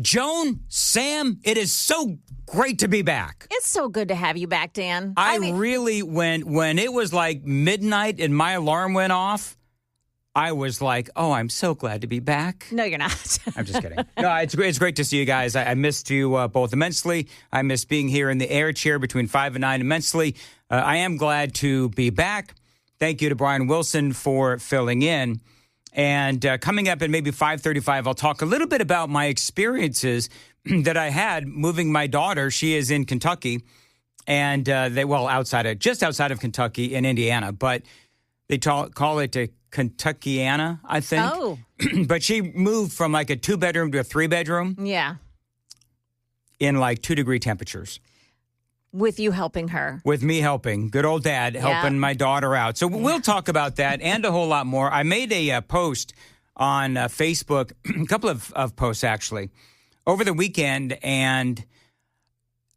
Joan, Sam, it is so great to be back. It's so good to have you back, Dan. I mean, really, when it was like midnight and my alarm went off, I was like, oh, I'm so glad to be back. No, you're not. I'm just kidding. No, it's great to see you guys. I missed you both immensely. I miss being here in the air chair between 5 and 9 immensely. I am glad to be back. Thank you to Brian Wilson for filling in. And coming up at maybe 5:35, I'll talk a little bit about my experiences that I had moving my daughter. She is in Kentucky, and just outside of Kentucky in Indiana, but they call it a Kentuckiana, I think. Oh. But she moved from like a 2-bedroom to a 3-bedroom. Yeah. In like 2-degree temperatures. With you helping her. With me helping. Good old dad helping my daughter out. So we'll talk about that and a whole lot more. I made a post on Facebook, a couple of posts actually, over the weekend, and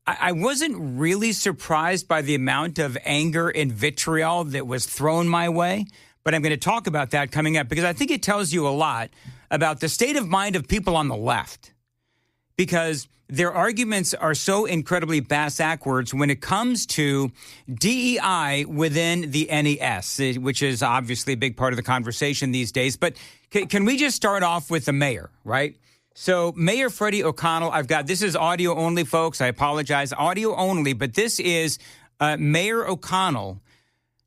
I wasn't really surprised by the amount of anger and vitriol that was thrown my way, but I'm going to talk about that coming up because I think it tells you a lot about the state of mind of people on the left, because their arguments are so incredibly bass-ackwards when it comes to DEI within the NES, which is obviously a big part of the conversation these days. But can we just start off with the mayor, right? So Mayor Freddie O'Connell, this is audio only, folks. I apologize, audio only, but this is Mayor O'Connell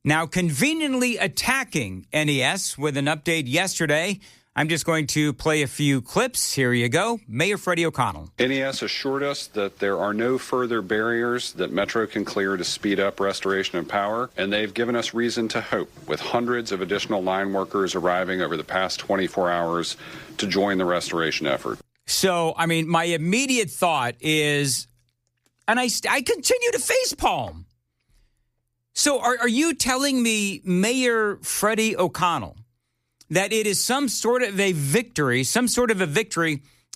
now conveniently attacking NES with an update yesterday. I'm just going to play a few clips. Here you go. Mayor Freddie O'Connell. NES assured us that there are no further barriers that Metro can clear to speed up restoration of power, and they've given us reason to hope, with hundreds of additional line workers arriving over the past 24 hours to join the restoration effort. So, I mean, my immediate thought is, and I continue to facepalm. So are you telling me, Mayor Freddie O'Connell, that it is some sort of a victory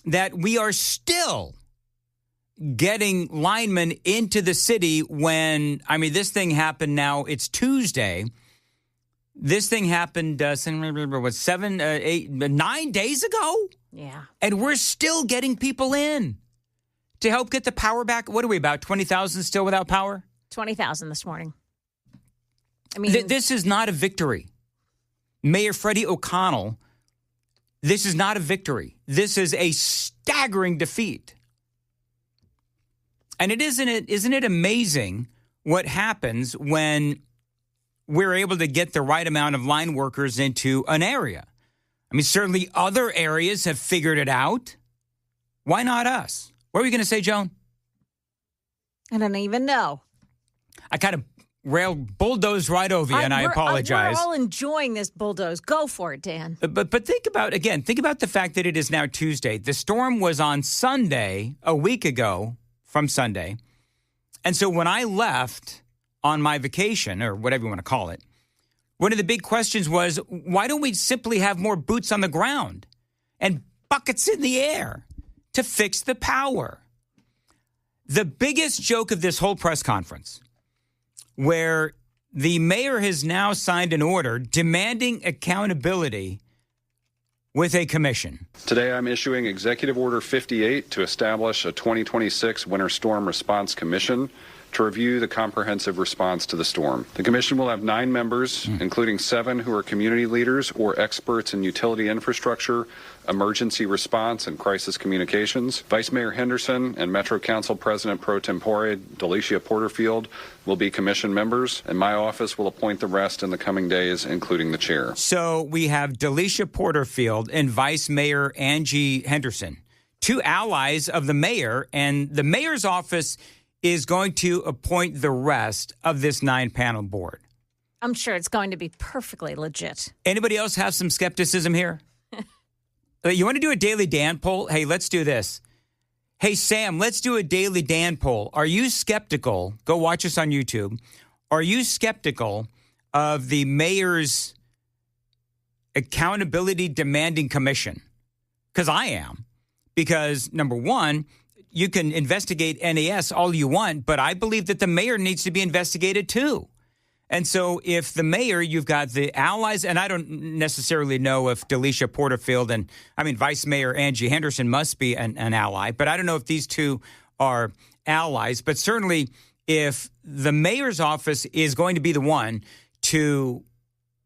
that we are still getting linemen into the city when, I mean, this thing happened now, it's Tuesday. This thing happened, 9 days ago? Yeah. And we're still getting people in to help get the power back. What are we, about 20,000 still without power? 20,000 this morning. I mean, this is not a victory. Mayor Freddie O'Connell, this is not a victory. This is a staggering defeat. And isn't it amazing what happens when we're able to get the right amount of line workers into an area? I mean, certainly other areas have figured it out. Why not us? What were you going to say, Joan? I don't even know. I kind of bulldozed right over you, and I apologize. We're all enjoying this bulldoze. Go for it, Dan. But think about the fact that it is now Tuesday. The storm was on Sunday, a week ago from Sunday. And so when I left on my vacation, or whatever you want to call it, one of the big questions was, why don't we simply have more boots on the ground and buckets in the air to fix the power? The biggest joke of this whole press conference, where the mayor has now signed an order demanding accountability with a commission. Today I'm issuing Executive Order 58 to establish a 2026 Winter Storm Response Commission to review the comprehensive response to the storm. The commission will have 9 members, including 7 who are community leaders or experts in utility infrastructure, emergency response, and crisis communications. Vice Mayor Henderson and Metro Council President Pro Tempore Delicia Porterfield will be commission members, and my office will appoint the rest in the coming days, including the chair. So we have Delicia Porterfield and Vice Mayor Angie Henderson, 2 allies of the mayor, and the mayor's office is going to appoint the rest of this 9-panel board. I'm sure it's going to be perfectly legit. Anybody else have some skepticism here? You want to do a Daily Dan poll? Hey, let's do this. Hey, Sam, let's do a Daily Dan poll. Are you skeptical? Go watch us on YouTube. Are you skeptical of the mayor's accountability demanding commission? Because I am. Because, number one, you can investigate NES all you want, but I believe that the mayor needs to be investigated too. And so if the mayor, you've got the allies, and I don't necessarily know if Delisha Porterfield and, Vice Mayor Angie Henderson must be an ally, but I don't know if these two are allies. But certainly if the mayor's office is going to be the one to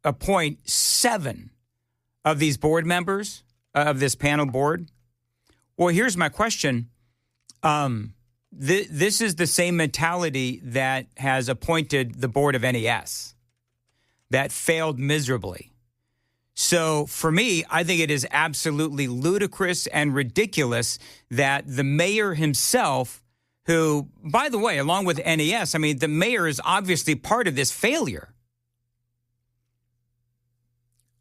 appoint 7 of these board members of this panel board, well, here's my question. This is the same mentality that has appointed the board of NES that failed miserably. So for me, I think it is absolutely ludicrous and ridiculous that the mayor himself, who, by the way, along with NES, the mayor is obviously part of this failure.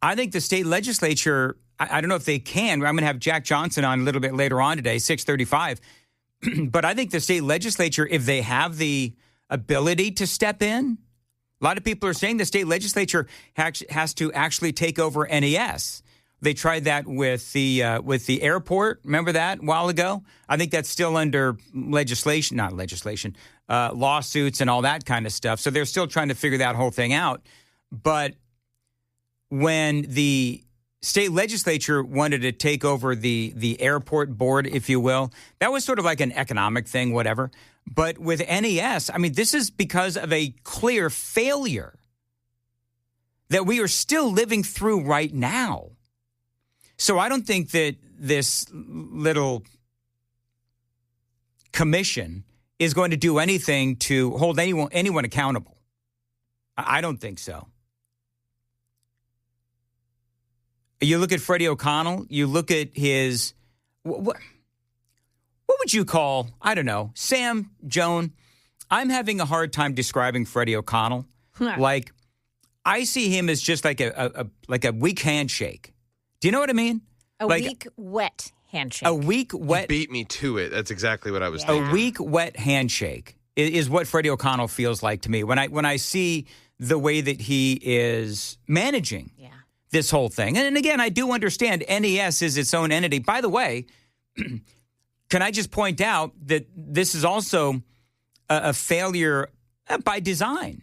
I think the state legislature, I don't know if they can. I'm going to have Jack Johnson on a little bit later on today, 6:35. But I think the state legislature, if they have the ability to step in, a lot of people are saying the state legislature has to actually take over NES. They tried that with the airport. Remember that a while ago? I think that's still under lawsuits and all that kind of stuff. So they're still trying to figure that whole thing out. But when the state legislature wanted to take over the airport board, if you will, that was sort of like an economic thing, whatever. But with NES, this is because of a clear failure that we are still living through right now. So I don't think that this little commission is going to do anything to hold anyone accountable. I don't think so. You look at Freddie O'Connell, you look at his, what would you call, I don't know, Sam, Joan, I'm having a hard time describing Freddie O'Connell. Like, I see him as just like a weak handshake. Do you know what I mean? A weak, wet handshake. A weak, wet. You beat me to it. That's exactly what I was thinking. A weak, wet handshake is what Freddie O'Connell feels like to me when I see the way that he is managing this whole thing. And again, I do understand NES is its own entity. By the way, can I just point out that this is also a failure by design?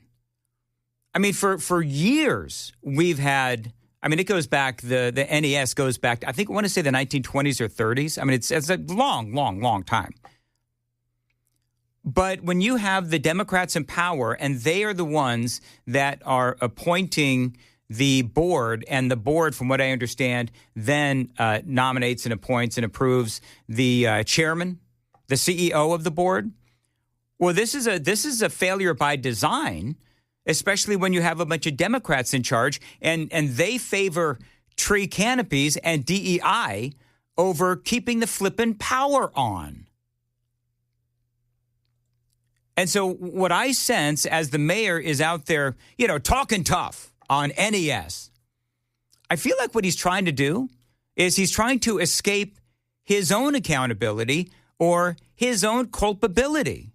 For years, we've had, it goes back, the NES goes back, I want to say the 1920s or 30s. It's a long, long, long time. But when you have the Democrats in power and they are the ones that are appointing the board, and the board, from what I understand, then nominates and appoints and approves the chairman, the CEO of the board. Well, this is a failure by design, especially when you have a bunch of Democrats in charge, and they favor tree canopies and DEI over keeping the flippin' power on. And so what I sense as the mayor is out there, talking tough on NES, I feel like what he's trying to do is he's trying to escape his own accountability or his own culpability.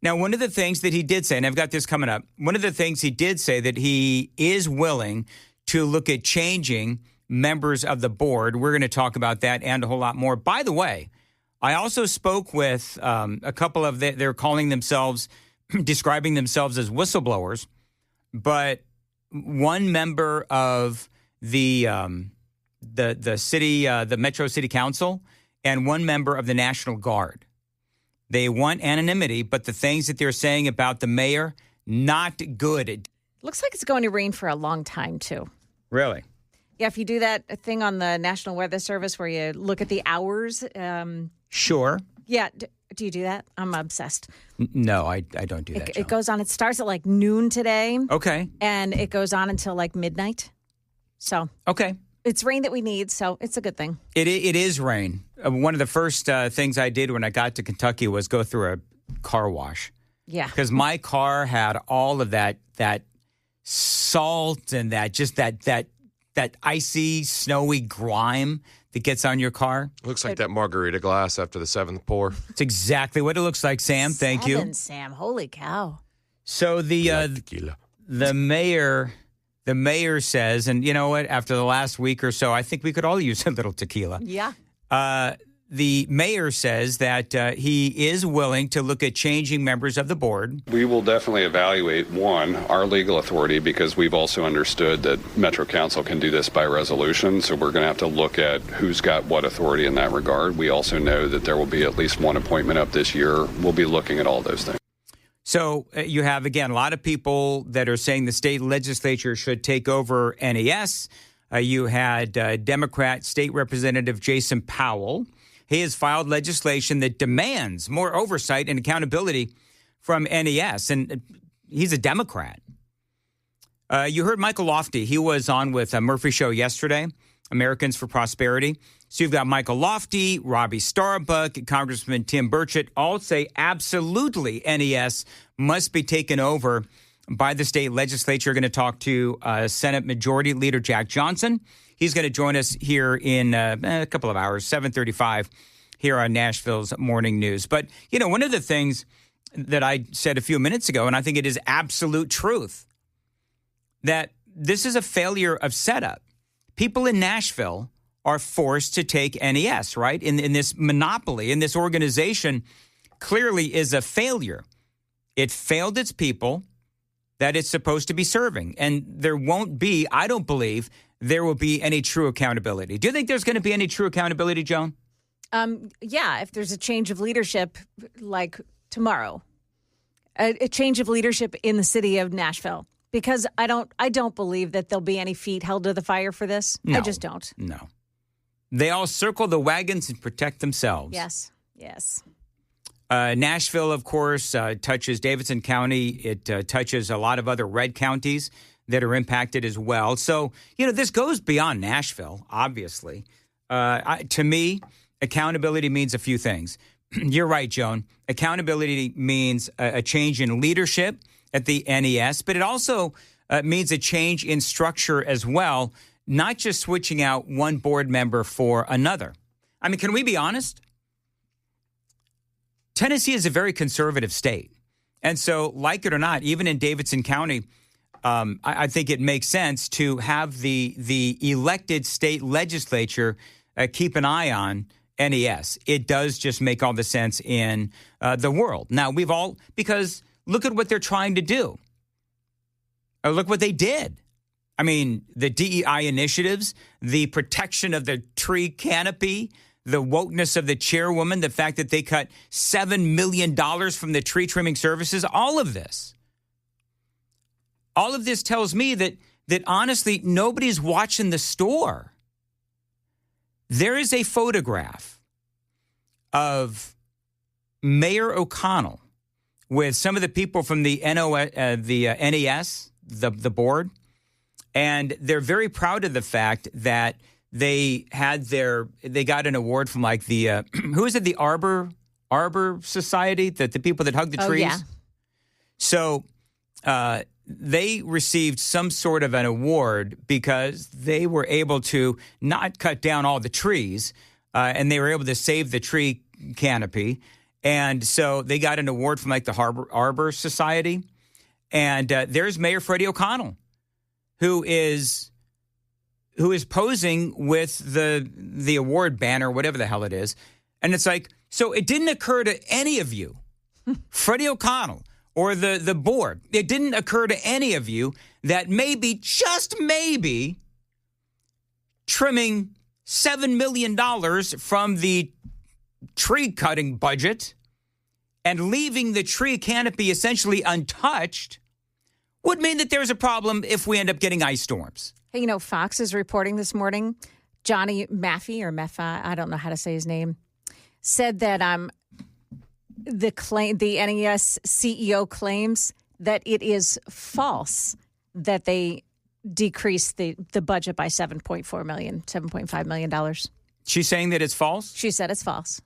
Now, one of the things that he did say, and I've got this coming up, one of the things he did say that he is willing to look at changing members of the board. We're going to talk about that and a whole lot more. By the way, I also spoke with a couple of, they're calling themselves, describing themselves as whistleblowers, but one member of the city, the Metro City Council, and one member of the National Guard. They want anonymity, but the things that they're saying about the mayor, not good. Looks like it's going to rain for a long time, too. Really? Yeah, if you do that thing on the National Weather Service where you look at the hours. Sure. Yeah. Do you do that? I'm obsessed. No, I don't do that. It goes on. It starts at like noon today. Okay. And it goes on until like midnight. So. Okay. It's rain that we need, so it's a good thing. It is rain. One of the first things I did when I got to Kentucky was go through a car wash. Yeah. Because my car had all of that salt and that icy, snowy grime that gets on your car. Looks like that margarita glass after the 7th pour. It's exactly what it looks like, Sam. Thank you. Sam. Holy cow. So the mayor says, and you know what? After the last week or so, I think we could all use a little tequila. Yeah. the mayor says that he is willing to look at changing members of the board. We will definitely evaluate, one, our legal authority, because we've also understood that Metro Council can do this by resolution. So we're going to have to look at who's got what authority in that regard. We also know that there will be at least one appointment up this year. We'll be looking at all those things. So you have, again, a lot of people that are saying the state legislature should take over NES. You had Democrat State Representative Jason Powell. He has filed legislation that demands more oversight and accountability from NES, and he's a Democrat. You heard Michael Lofty. He was on with Murphy Show yesterday, Americans for Prosperity. So you've got Michael Lofty, Robbie Starbuck, Congressman Tim Burchett, all say absolutely NES must be taken over by the state legislature. We're going to talk to Senate Majority Leader Jack Johnson. He's going to join us here in a couple of hours, 7:35, here on Nashville's Morning News. But, you know, one of the things that I said a few minutes ago, and I think it is absolute truth, that this is a failure of setup. People in Nashville are forced to take NES, right? In this monopoly, in this organization, clearly is a failure. It failed its people that it's supposed to be serving. And there won't be, I don't believe, there will be any true accountability. Do you think there's going to be any true accountability, Joan? Yeah, if there's a change of leadership, like tomorrow, a change of leadership in the city of Nashville, because I don't believe that there'll be any feet held to the fire for this. No, I just don't. No. They all circle the wagons and protect themselves. Yes. Nashville, of course, touches Davidson County. It touches a lot of other red counties that are impacted as well. So, you know, this goes beyond Nashville, obviously. To me, accountability means a few things. You're right, Joan. Accountability means a change in leadership at the NES, but it also means a change in structure as well, not just switching out one board member for another. I mean, can we be honest? Tennessee is a very conservative state. And so, like it or not, even in Davidson County, I think it makes sense to have the elected state legislature keep an eye on NES. It does just make all the sense in the world. Now, because look at what they're trying to do. Look what they did. I mean, the DEI initiatives, the protection of the tree canopy, the wokeness of the chairwoman, the fact that they cut $7 million from the tree trimming services, all of this. All of this tells me that honestly, nobody's watching the store. There is a photograph of Mayor O'Connell with some of the people from the NES, the board, and they're very proud of the fact that they got an award from like the who is it, the Arbor Society, the people that hug the trees. Yeah. So they received some sort of an award because they were able to not cut down all the trees, and they were able to save the tree canopy. And so they got an award from like the Arbor Society. And there's Mayor Freddie O'Connell, who is posing with the award banner, whatever the hell it is. And it's like, so it didn't occur to any of you, Freddie O'Connell or the board, it didn't occur to any of you that maybe, just maybe, trimming $7 million from the tree cutting budget and leaving the tree canopy essentially untouched would mean that there's a problem if we end up getting ice storms. Hey, you know, Fox is reporting this morning, Johnny Maffei, or Meffa, I don't know how to say his name, said that the NES CEO claims that it is false that they decreased the budget by $7.5 million. She's saying that it's false? She said it's false.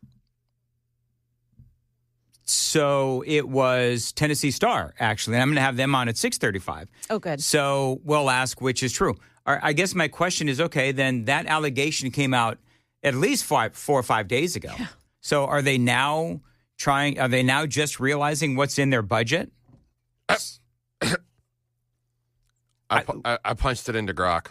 So it was Tennessee Star, actually. And I'm going to have them on at 6:35. Oh, good. So we'll ask which is true. I guess my question is, okay, then that allegation came out at least 4 or 5 days ago. Yeah. So are they now just realizing what's in their budget? I punched it into Grok.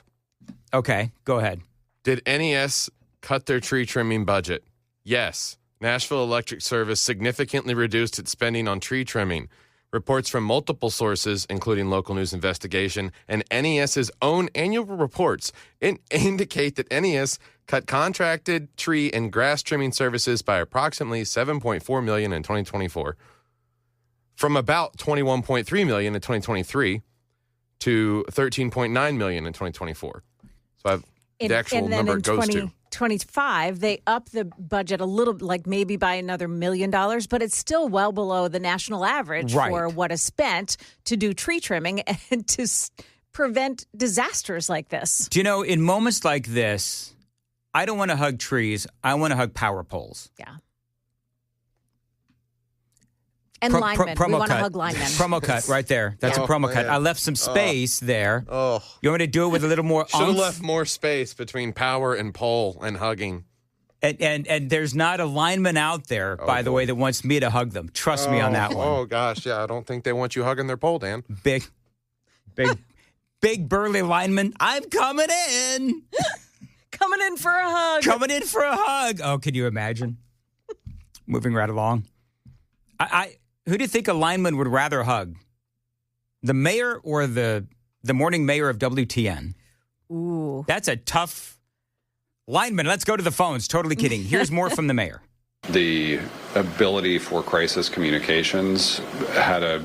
Okay, go ahead. Did NES cut their tree trimming budget? Yes, Nashville Electric Service significantly reduced its spending on tree trimming. Reports from multiple sources, including local news investigation and NES's own annual reports, indicate that NES cut contracted tree and grass trimming services by approximately $7.4 million in 2024, from about $21.3 million in 2023 to $13.9 million in 2024. So the actual number it goes to. 2025, they up the budget a little, like maybe by another $1 million, but it's still well below the national average for what is spent to do tree trimming and to prevent disasters like this. Do you know, in moments like this, I don't want to hug trees. I want to hug power poles. Yeah. And linemen. We want to hug linemen. Promo cut right there. That's a promo cut. I left some space there. Oh. You want me to do it with a little more Should have left more space between power and pole and hugging. And there's not a lineman out there, by the way, that wants me to hug them. Trust me on that one. Oh, gosh. Yeah, I don't think they want you hugging their pole, Dan. Big burly lineman. I'm coming in. Coming in for a hug. Coming in for a hug. Oh, can you imagine? Moving right along. Who do you think a lineman would rather hug? The mayor or the morning mayor of WTN? Ooh. That's a tough lineman. Let's go to the phones. Totally kidding. Here's more from the mayor. The ability for crisis communications had a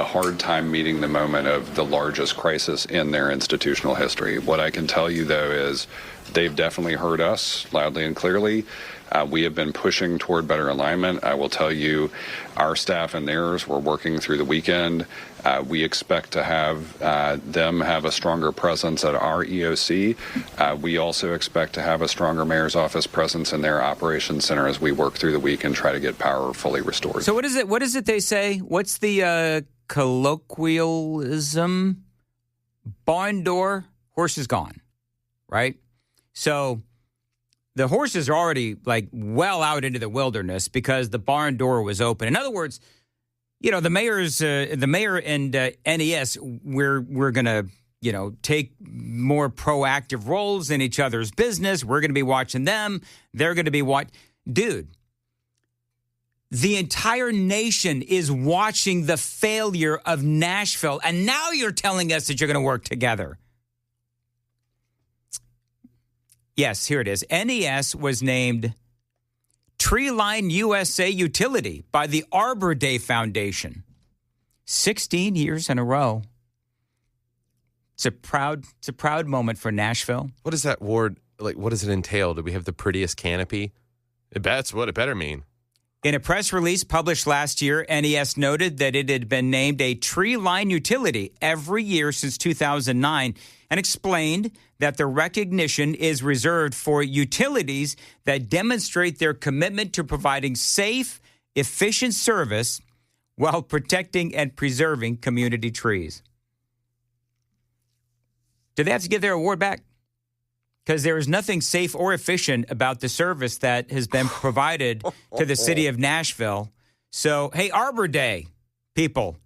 hard time meeting the moment of the largest crisis in their institutional history. What I can tell you, though, is they've definitely heard us loudly and clearly. We have been pushing toward better alignment. I will tell you, our staff and theirs were working through the weekend. We expect to have them have a stronger presence at our EOC. We also expect to have a stronger mayor's office presence in their operations center as we work through the week and try to get power fully restored. So what is it they say? What's the colloquialism? Barn door, horse is gone, right? So the horses are already like well out into the wilderness because the barn door was open. In other words, you know, the mayor and NES, we're going to, you know, take more proactive roles in each other's business. We're going to be watching them. They're going to be Dude, the entire nation is watching the failure of Nashville. And now you're telling us that you're going to work together. Yes, here it is. NES was named Treeline USA Utility by the Arbor Day Foundation. 16 years in a row. It's a proud moment for Nashville. What is that word? Like, what does it entail? Do we have the prettiest canopy? That's what it better mean. In a press release published last year, NES noted that it had been named a tree line utility every year since 2009 and explained that the recognition is reserved for utilities that demonstrate their commitment to providing safe, efficient service while protecting and preserving community trees. Do they have to get their award back? Because there is nothing safe or efficient about the service that has been provided to the city of Nashville. So, hey, Arbor Day, people,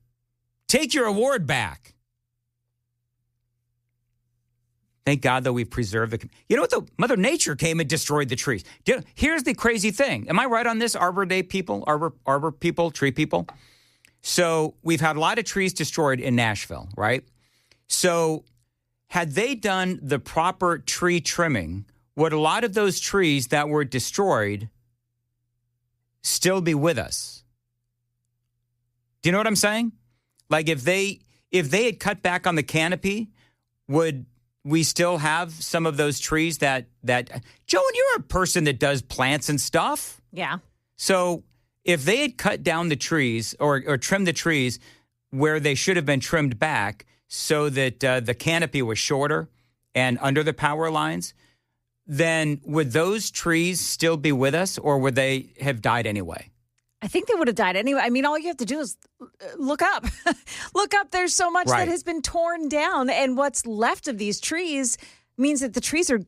take your award back. Thank God, though, we've preserved the... You know what, though? Mother Nature came and destroyed the trees. Here's the crazy thing. Am I right on this, Arbor Day people, Arbor people, tree people? So we've had a lot of trees destroyed in Nashville, right? So had they done the proper tree trimming, would a lot of those trees that were destroyed still be with us? Do you know what I'm saying? Like if they had cut back on the canopy, would we still have some of those trees that Joan, you're a person that does plants and stuff. Yeah. So if they had cut down the trees or trimmed the trees where they should have been trimmed back so that the canopy was shorter and under the power lines, then would those trees still be with us or would they have died anyway? I think they would have died anyway. I mean, all you have to do is look up. Look up. There's so much that has been torn down, and what's left of these trees means that the trees are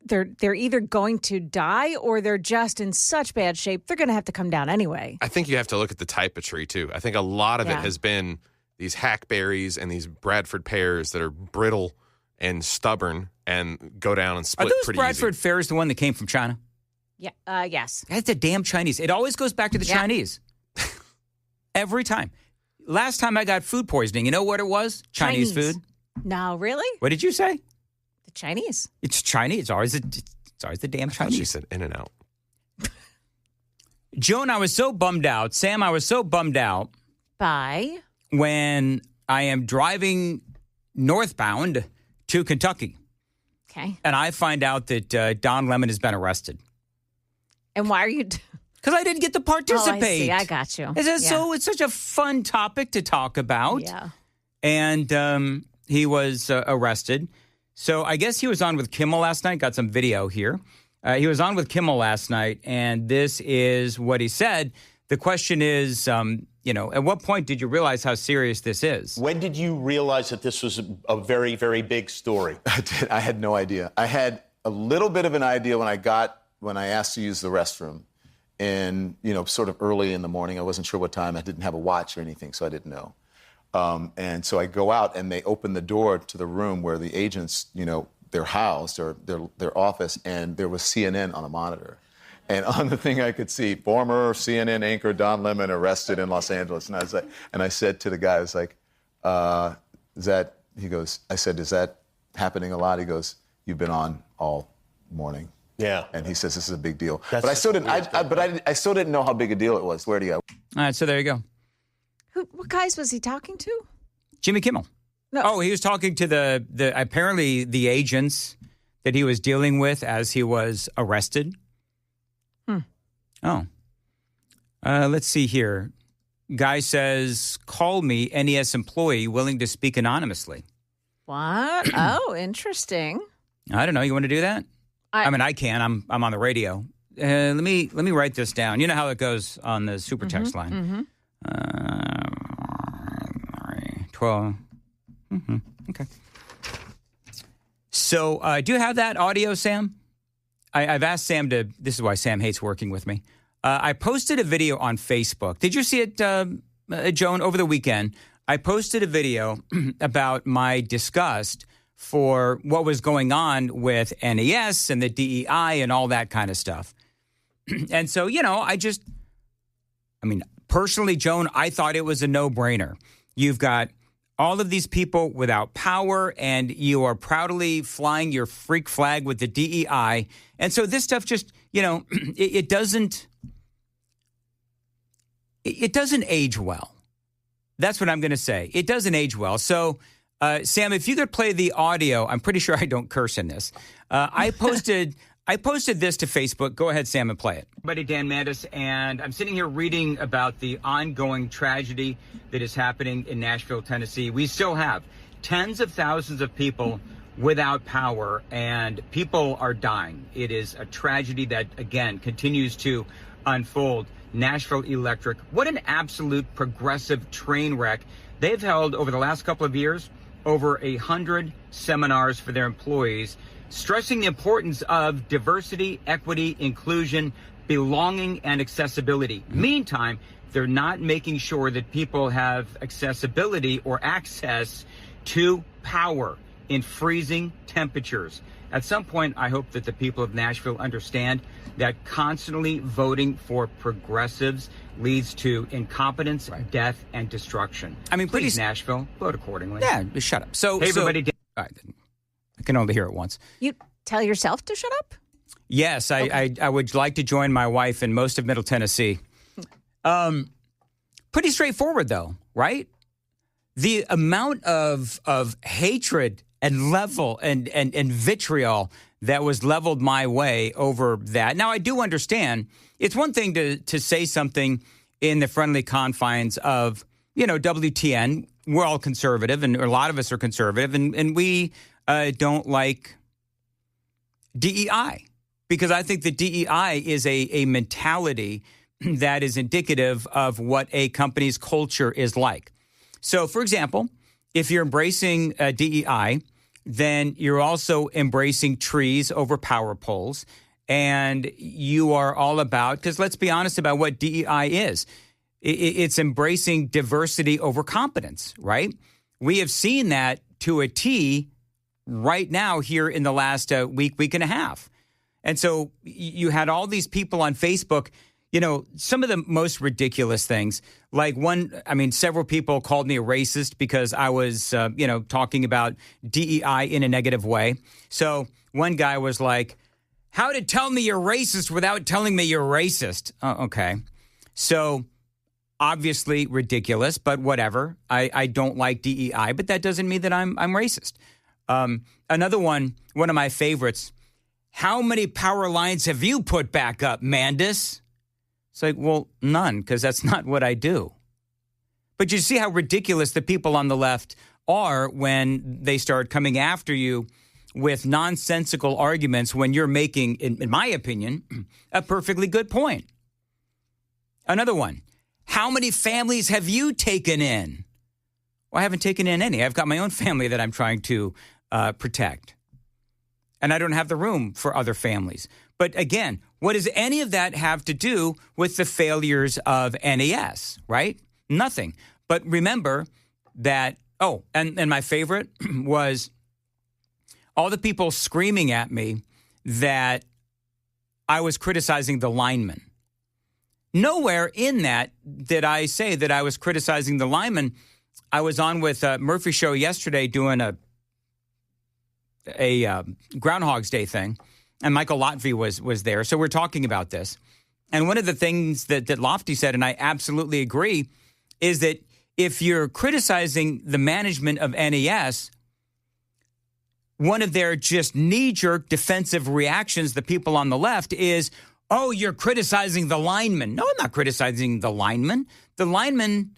they're either going to die or they're just in such bad shape they're going to have to come down anyway. I think you have to look at the type of tree too. I think a lot of it has been these hackberries and these Bradford pears that are brittle and stubborn and go down and split pretty easy. Are those Bradford pears the one that came from China? Yeah. Yes. That's the damn Chinese. It always goes back to the Chinese. Every time. Last time I got food poisoning, you know what it was? Chinese food. No, really? What did you say? The Chinese. It's Chinese. It's always the damn Chinese. She said In-N-Out. Joan, I was so bummed out. Sam, I was so bummed out. By? When I am driving northbound to Kentucky. Okay. And I find out that Don Lemon has been arrested. And why are you... Because I didn't get to participate. Oh, I see. I got you. So it's such a fun topic to talk about. Yeah. And he was arrested. So I guess he was on with Kimmel last night. Got some video here. He was on with Kimmel last night, and this is what he said. The question is, at what point did you realize how serious this is? When did you realize that this was a very, very big story? I had no idea. I had a little bit of an idea when I asked to use the restroom. And, sort of early in the morning, I wasn't sure what time. I didn't have a watch or anything, so I didn't know. And so I go out, and they open the door to the room where the agents, they're housed, or their office, and there was CNN on a monitor. And on the thing I could see, former CNN anchor Don Lemon arrested in Los Angeles. And I was like, I said to the guy, I was like, is that, he goes, I said, is that happening a lot? He goes, you've been on all morning. Yeah. And he says this is a big deal. But I still didn't. I still didn't know how big a deal it was. Where do you go? All right, so there you go. What guys was he talking to? Jimmy Kimmel. No. Oh, he was talking to the apparently the agents that he was dealing with as he was arrested. Oh. Let's see here. Guy says, call me, NES employee willing to speak anonymously. What? Oh, interesting. I don't know. You want to do that? I mean, I can. I'm on the radio. Let me write this down. You know how it goes on the super text line. 12. Okay. So, do you have that audio, Sam? I've asked Sam to. This is why Sam hates working with me. I posted a video on Facebook. Did you see it, Joan, over the weekend? I posted a video about my disgust for what was going on with NES and the DEI and all that kind of stuff. And so, personally, Joan, I thought it was a no-brainer. You've got all of these people without power, and you are proudly flying your freak flag with the DEI. And so this stuff just, it doesn't age well. That's what I'm going to say. It doesn't age well. So, Sam, if you could play the audio, I'm pretty sure I don't curse in this. I posted this to Facebook. Go ahead, Sam, and play it. Buddy Dan Mandis, and I'm sitting here reading about the ongoing tragedy that is happening in Nashville, Tennessee. We still have tens of thousands of people without power, and people are dying. It is a tragedy that, again, continues to unfold. Nashville Electric, what an absolute progressive train wreck. They've held, over the last couple of years, over 100 seminars for their employees, stressing the importance of diversity, equity, inclusion, belonging, and accessibility. Meantime, they're not making sure that people have accessibility or access to power in freezing temperatures. At some point, I hope that the people of Nashville understand that constantly voting for progressives leads to incompetence, death, and destruction. I mean, please, Nashville, vote accordingly. Yeah, just shut up. So, hey, everybody. I can only hear it once. You tell yourself to shut up? Yes, I would like to join my wife in most of Middle Tennessee. Pretty straightforward, though, right? The amount of hatred and level and vitriol that was leveled my way over that. Now, I do understand it's one thing to say something in the friendly confines of, WTN. We're all conservative, and a lot of us are conservative, and we don't like DEI, because I think the DEI is a mentality that is indicative of what a company's culture is like. So, for example, if you're embracing DEI, then you're also embracing trees over power poles, and you are all about, because let's be honest about what DEI is. It's embracing diversity over competence, right? We have seen that to a T right now here in the last week and a half. And so you had all these people on Facebook, some of the most ridiculous things. Like several people called me a racist because I was, talking about DEI in a negative way. So one guy was like, how to tell me you're racist without telling me you're racist? Okay. So obviously ridiculous, but whatever. I don't like DEI, but that doesn't mean that I'm racist. Another one of my favorites. How many power lines have you put back up, Mandis? It's like, well, none, because that's not what I do. But you see how ridiculous the people on the left are when they start coming after you with nonsensical arguments when you're making, in my opinion, a perfectly good point. Another one. How many families have you taken in? Well, I haven't taken in any. I've got my own family that I'm trying to protect. And I don't have the room for other families. But again, what does any of that have to do with the failures of NES, right? Nothing. But remember that, and my favorite was all the people screaming at me that I was criticizing the linemen. Nowhere in that did I say that I was criticizing the linemen. I was on with Murphy Show yesterday doing a Groundhog's Day thing, and Michael Lotvi was there. So we're talking about this. And one of the things that Lofty said, and I absolutely agree, is that if you're criticizing the management of NES, one of their just knee-jerk defensive reactions, the people on the left, is, oh, you're criticizing the linemen. No, I'm not criticizing the linemen. The linemen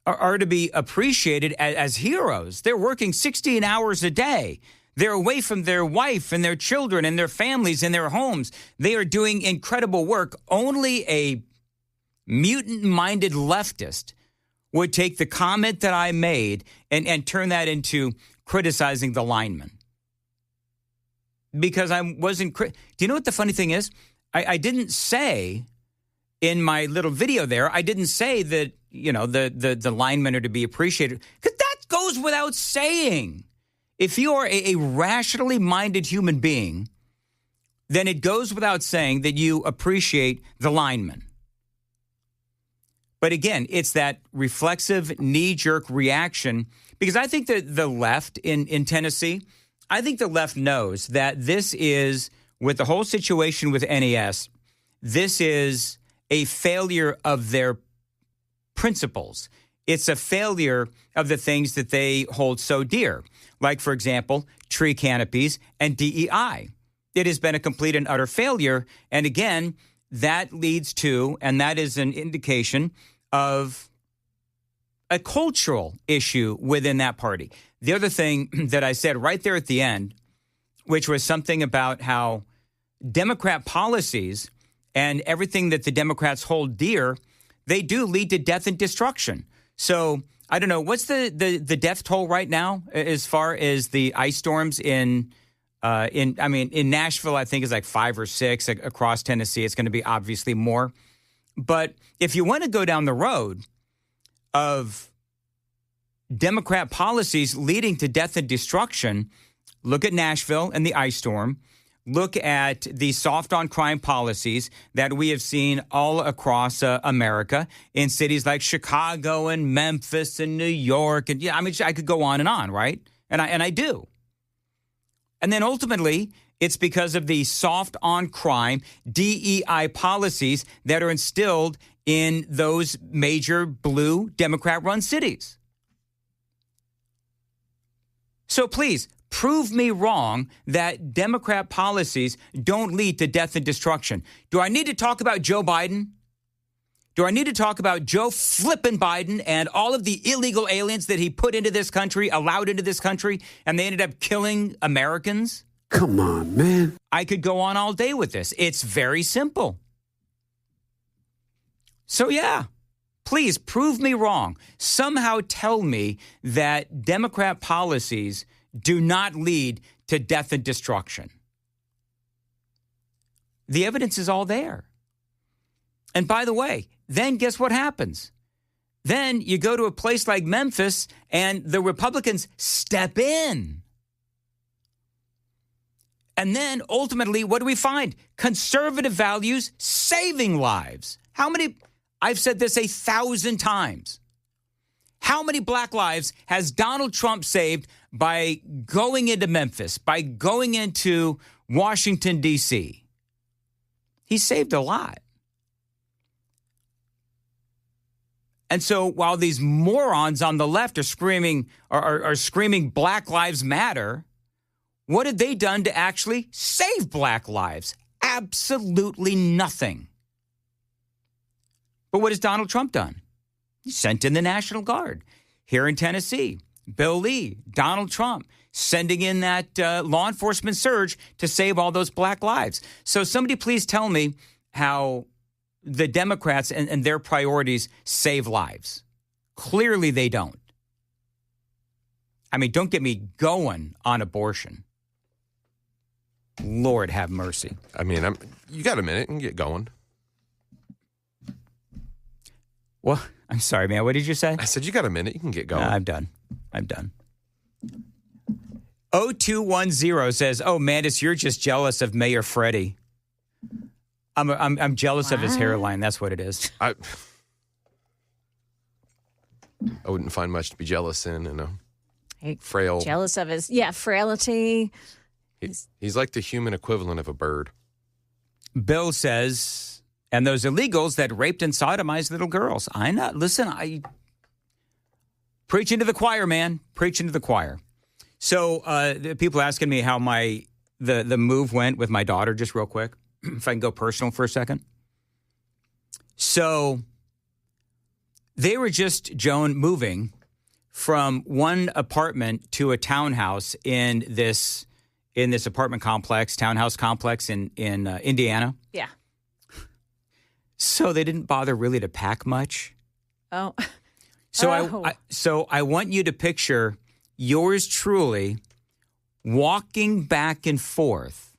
are to be appreciated as heroes. They're working 16 hours a day. They're away from their wife and their children and their families and their homes. They are doing incredible work. Only a mutant-minded leftist would take the comment that I made and turn that into criticizing the linemen. Because I wasn't... Do you know what the funny thing is? I didn't say in my little video there, I didn't say that, the linemen are to be appreciated. Because that goes without saying. If you are a rationally minded human being, then it goes without saying that you appreciate the linemen. But again, it's that reflexive knee-jerk reaction, because I think that the left in Tennessee, I think the left knows that this is, with the whole situation with NES, this is a failure of their principles. It's a failure of the things that they hold so dear. Like, for example, tree canopies and DEI. It has been a complete and utter failure. And again, that leads to, and that is an indication of a cultural issue within that party. The other thing that I said right there at the end, which was something about how Democrat policies and everything that the Democrats hold dear, they do lead to death and destruction. So I don't know, what's the death toll right now as far as the ice storms in Nashville, I think is like 5 or 6 across Tennessee. It's going to be obviously more. But if you want to go down the road of Democrat policies leading to death and destruction, look at Nashville and the ice storm. Look at the soft on crime policies that we have seen all across America in cities like Chicago and Memphis and New York. And I could go on, right? And I do. And then ultimately, it's because of the soft on crime DEI policies that are instilled in those major blue Democrat-run cities. So please, prove me wrong that Democrat policies don't lead to death and destruction. Do I need to talk about Joe Biden? Do I need to talk about Joe flippin' Biden and all of the illegal aliens that he put into this country, allowed into this country, and they ended up killing Americans? Come on, man. I could go on all day with this. It's very simple. So yeah, please prove me wrong. Somehow tell me that Democrat policies do not lead to death and destruction. The evidence is all there. And by the way, then guess what happens? Then you go to a place like Memphis and the Republicans step in. And then ultimately, what do we find? Conservative values saving lives. How many? I've said this 1,000 times. How many black lives has Donald Trump saved by going into Memphis, by going into Washington, D.C.? He saved a lot. And so while these morons on the left are screaming Black Lives Matter, what had they done to actually save black lives? Absolutely nothing. But what has Donald Trump done? He sent in the National Guard. Here in Tennessee, Bill Lee, Donald Trump, sending in that law enforcement surge to save all those black lives. So somebody please tell me how the Democrats and their priorities save lives. Clearly they don't. I mean, don't get me going on abortion. Lord have mercy. I mean, you got a minute and get going. Well, I'm sorry, man. What did you say? I said you got a minute. You can get going. I'm done. 0210 says, "Oh, Mandis, you're just jealous of Mayor Freddie." I'm jealous of his hairline. That's what it is. I wouldn't find much to be jealous in, frail. Jealous of his frailty. He's like the human equivalent of a bird. Bill says, and those illegals that raped and sodomized little girls. I preaching to the choir, man. Preaching to the choir. So the people asking me how the move went with my daughter, just real quick, if I can go personal for a second. So they were just, Joan, moving from one apartment to a townhouse in this apartment complex, townhouse complex in Indiana. Yeah. So they didn't bother really to pack much. Oh. So I want you to picture yours truly walking back and forth,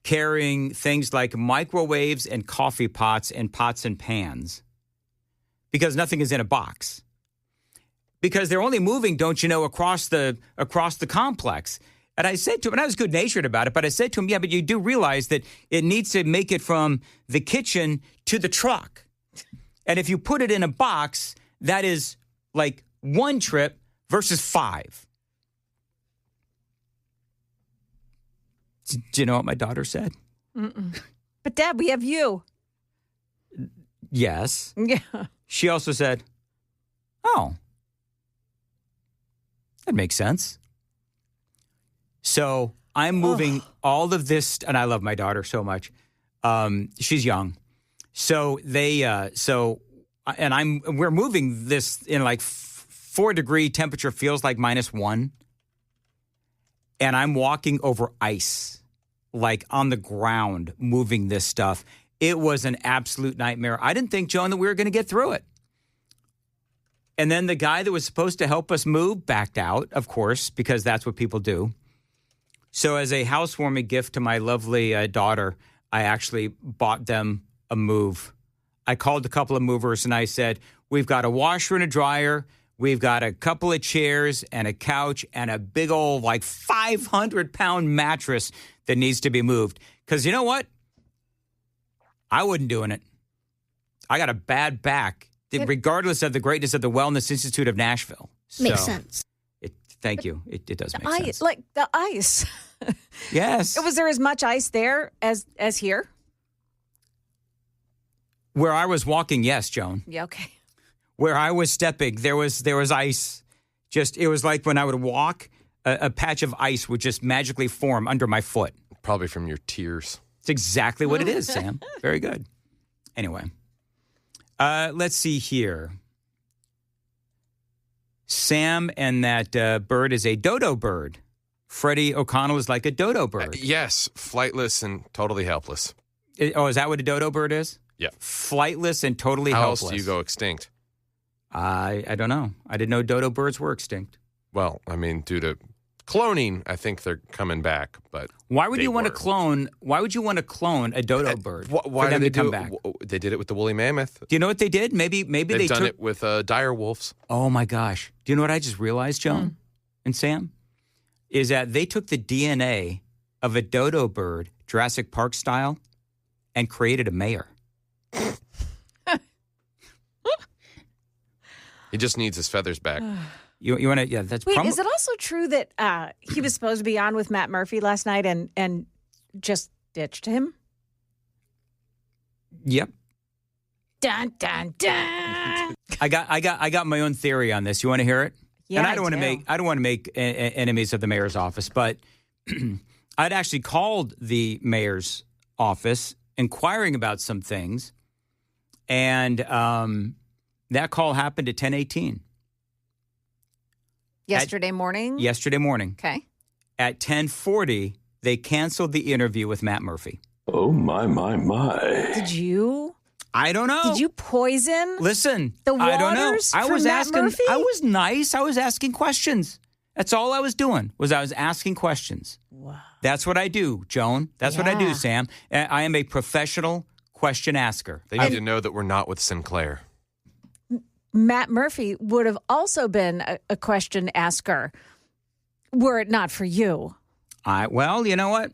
carrying things like microwaves and coffee pots and pots and pans, because nothing is in a box. Because they're only moving, don't you know, across the complex. And I said to him, and I was good-natured about it, but I said to him, yeah, but you do realize that it needs to make it from the kitchen to the truck. And if you put it in a box, that is like one trip versus 5. Do you know what my daughter said? Mm-mm. But, Dad, we have you. Yes. Yeah. She also said, oh, that makes sense. So I'm moving all of this, and I love my daughter so much. She's young. So we're moving this in like 4-degree temperature, feels like -1. And I'm walking over ice, like on the ground, moving this stuff. It was an absolute nightmare. I didn't think, Joan, that we were going to get through it. And then the guy that was supposed to help us move backed out, of course, because that's what people do. So as a housewarming gift to my lovely daughter, I actually bought them a move. I called a couple of movers and I said, we've got a washer and a dryer. We've got a couple of chairs and a couch and a big old like 500-pound mattress that needs to be moved. Because you know what? I wasn't doing it. I got a bad back, regardless of the greatness of the Wellness Institute of Nashville. Makes sense. Thank you. It does make sense. Like the ice. Yes. Was there as much ice there as here? Where I was walking, yes, Joan. Yeah, okay. Where I was stepping, there was ice. It was like when I would walk, a patch of ice would just magically form under my foot. Probably from your tears. It's exactly what it is, Sam. Very good. Anyway, let's see here. Sam and that bird is a dodo bird. Freddie O'Connell is like a dodo bird. Yes, flightless and totally helpless. Is that what a dodo bird is? Yeah. Flightless and totally How helpless. else do you go extinct? I don't know. I didn't know dodo birds were extinct. Well, I mean, due to cloning, I think they're coming back. But why would you want to clone? Why would you want to clone a dodo bird? Why for them did to they come do back? They did it with the woolly mammoth. Do you know what they did? Maybe They've done took it with dire wolves. Oh my gosh! Do you know what I just realized, Joan and Sam? is that they took the DNA of a dodo bird, Jurassic Park style, and created a mayor. He just needs his feathers back. You want to? Yeah, that's. Wait, is it also true that he was supposed to be on with Matt Murphy last night and just ditched him? Yep. Dun dun dun. I got my own theory on this. You want to hear it? Yeah, and I don't want to make enemies of the mayor's office, but I'd actually called the mayor's office inquiring about some things, and that call happened at 10:18. Yesterday morning? Yesterday morning. Okay. At 10:40, they canceled the interview with Matt Murphy. Oh, my. Did you? I don't know. Did you poison? Listen, the I don't know. waters I for was Matt asking. Murphy? I was nice. I was asking questions. That's all I was doing. I was asking questions. Wow. That's what I do, Joan. That's what I do, Yeah. Sam. I am a professional question asker. They need to know that we're not with Sinclair. Matt Murphy would have also been a question asker were it not for you. Well, you know what?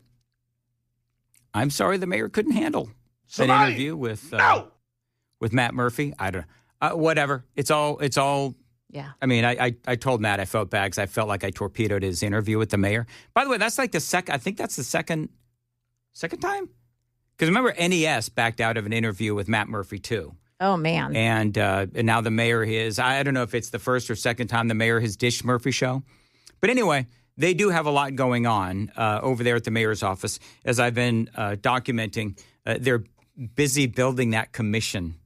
I'm sorry the mayor couldn't handle an interview with Matt Murphy. I don't know. Whatever. It's all. Yeah. I mean, I told Matt I felt bad because I felt like I torpedoed his interview with the mayor. By the way, that's like the second. I think that's the second time. Because remember, NES backed out of an interview with Matt Murphy too. Oh, man. And now the mayor is. I don't know if it's the first or second time the mayor has dished Murphy show. But anyway, they do have a lot going on over there at the mayor's office. As I've been documenting, they're busy building that commission